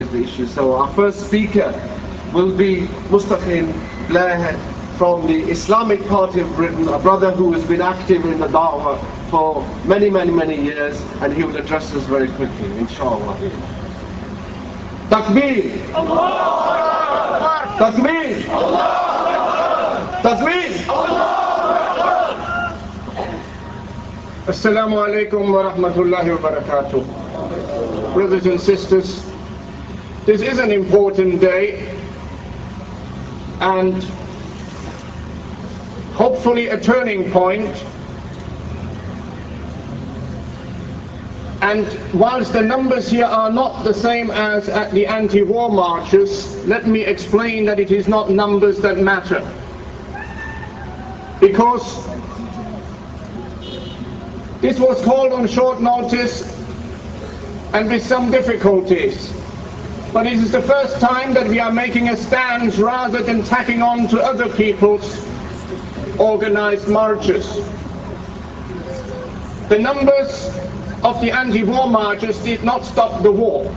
raise the issue. So our first speaker will be Mustaqim Blair from the Islamic Party of Britain, a brother who has been active in the da'wah for many years, and he will address us very quickly, inshallah. Takbir! Allah! Takbir! Allah! Takbir! Allah! Assalamu alaikum wa rahmatullahi wa barakatuh. Brothers and sisters, this is an important day and hopefully a turning point. And whilst the numbers here are not the same as at the anti-war marches, let me explain that it is not numbers that matter. Because this was called on short notice and with some difficulties. But it is the first time that we are making a stand rather than tacking on to other people's organized marches. The numbers of the anti-war marches did not stop the war.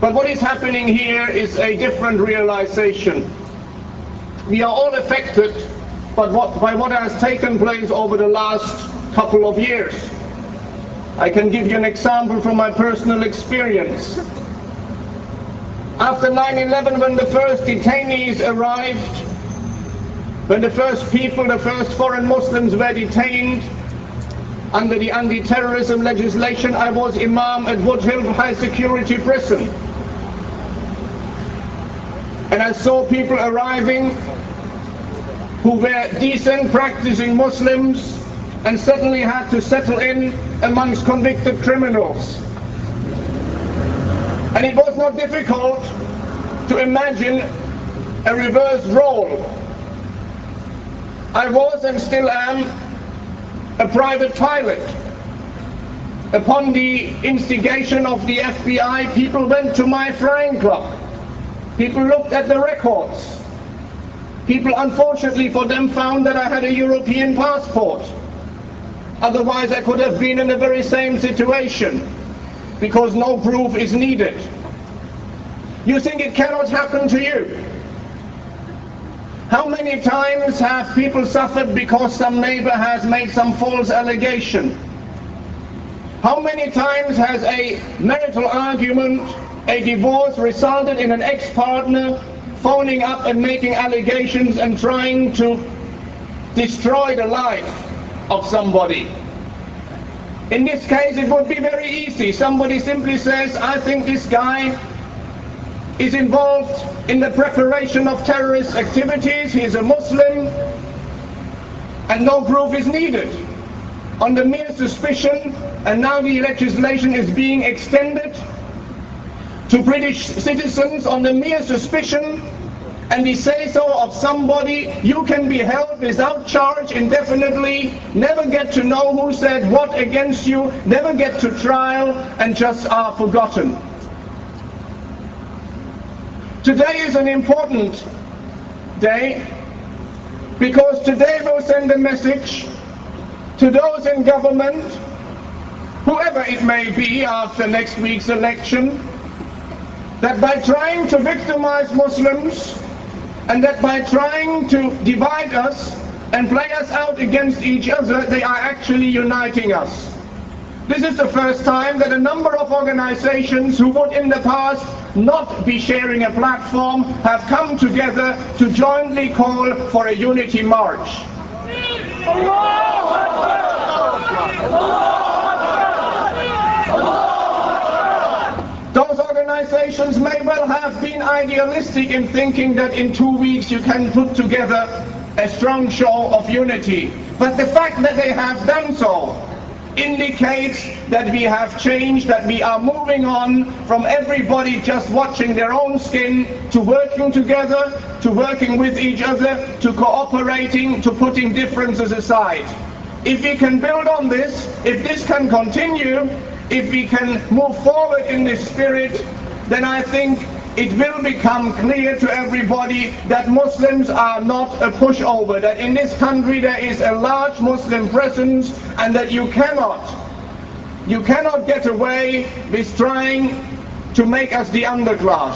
But what is happening here is a different realization. We are all affected by what has taken place over the last couple of years. I can give you an example from my personal experience. After 9/11, when the first detainees arrived, when the first foreign Muslims were detained under the anti-terrorism legislation, I was Imam at Wood Hill High Security Prison. And I saw people arriving who were decent, practicing Muslims, and suddenly had to settle in amongst convicted criminals. And it was not difficult to imagine a reverse role. I was and still am a private pilot. Upon the instigation of the FBI, people went to my flying club. People looked at the records. People, unfortunately for them, found that I had a European passport. Otherwise, I could have been in the very same situation, because no proof is needed. You think it cannot happen to you? How many times have people suffered because some neighbor has made some false allegation? How many times has a marital argument, a divorce, resulted in an ex-partner phoning up and making allegations and trying to destroy the life of somebody? In this case, it would be very easy. Somebody simply says, I think this guy is involved in the preparation of terrorist activities, he's a Muslim, and no proof is needed. On the mere suspicion, and now the legislation is being extended to British citizens on the mere suspicion and the say-so of somebody, you can be held without charge indefinitely, never get to know who said what against you, never get to trial, and just are forgotten. Today is an important day, because today will send a message to those in government, whoever it may be after next week's election, that by trying to victimize Muslims and that by trying to divide us and play us out against each other, they are actually uniting us. This is the first time that a number of organizations who would in the past not be sharing a platform have come together to jointly call for a unity march. Those organizations may well have been idealistic in thinking that in 2 weeks you can put together a strong show of unity. But the fact that they have done so indicates that we have changed, that we are moving on from everybody just watching their own skin to working together, to working with each other, to cooperating, to putting differences aside. If we can build on this, if this can continue, if we can move forward in this spirit, then I think it will become clear to everybody that Muslims are not a pushover, that in this country there is a large Muslim presence, and that you cannot get away with trying to make us the underclass.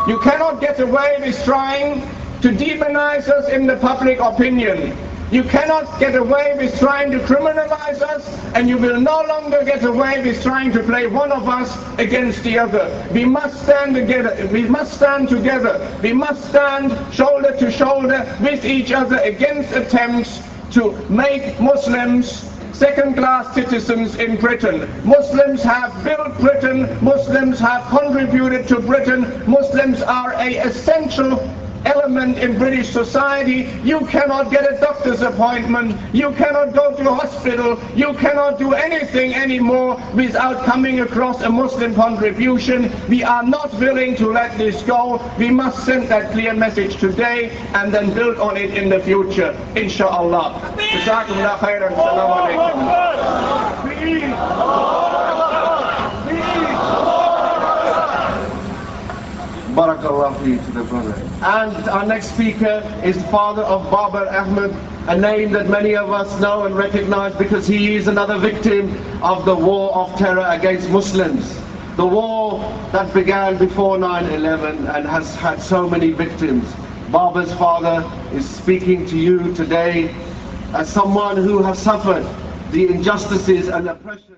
You cannot get away with trying to demonize us in the public opinion. You cannot get away with trying to criminalize us, and you will no longer get away with trying to play one of us against the other. We must stand together. We must stand together. We must stand shoulder to shoulder with each other against attempts to make Muslims second-class citizens in Britain. Muslims have built Britain. Muslims have contributed to Britain. Muslims are an essential element in British society. You cannot get a doctor's appointment, you cannot go to a hospital, you cannot do anything anymore without coming across a Muslim contribution. We are not willing to let this go. We must send that clear message today and then build on it in the future, inshallah. Jazakumullah khairan. Assalamu alaikum. Barakallah for you to the brother. And our next speaker is the father of Babar Ahmed, a name that many of us know and recognize because he is another victim of the war of terror against Muslims. The war that began before 9/11 and has had so many victims. Babar's father is speaking to you today as someone who has suffered the injustices and oppression